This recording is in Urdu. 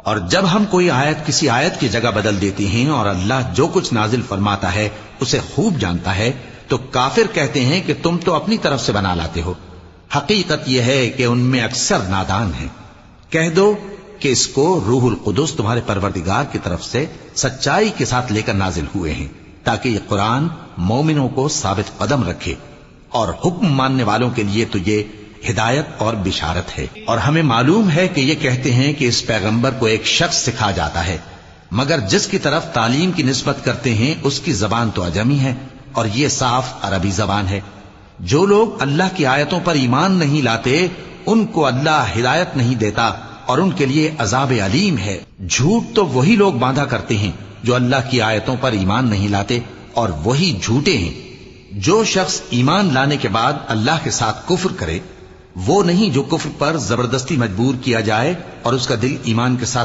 اور جب ہم کوئی آیت کسی آیت کی جگہ بدل دیتی ہیں اور اللہ جو کچھ نازل فرماتا ہے اسے خوب جانتا ہے تو کافر کہتے ہیں کہ تم تو اپنی طرف سے بنا لاتے ہو، حقیقت یہ ہے کہ ان میں اکثر نادان ہیں۔ کہہ دو کہ اس کو روح القدس تمہارے پروردگار کی طرف سے سچائی کے ساتھ لے کر نازل ہوئے ہیں تاکہ یہ قرآن مومنوں کو ثابت قدم رکھے، اور حکم ماننے والوں کے لیے تو یہ ہدایت اور بشارت ہے۔ اور ہمیں معلوم ہے کہ یہ کہتے ہیں کہ اس پیغمبر کو ایک شخص سکھا جاتا ہے، مگر جس کی طرف تعلیم کی نسبت کرتے ہیں اس کی زبان تو عجمی ہے اور یہ صاف عربی زبان ہے۔ جو لوگ اللہ کی آیتوں پر ایمان نہیں لاتے ان کو اللہ ہدایت نہیں دیتا اور ان کے لیے عذاب علیم ہے۔ جھوٹ تو وہی لوگ باندھا کرتے ہیں جو اللہ کی آیتوں پر ایمان نہیں لاتے، اور وہی جھوٹے ہیں۔ جو شخص ایمان لانے کے بعد اللہ کے ساتھ کفر کرے وہ نہیں جو کفر پر زبردستی مجبور کیا جائے اور اس کا دل ایمان کے ساتھ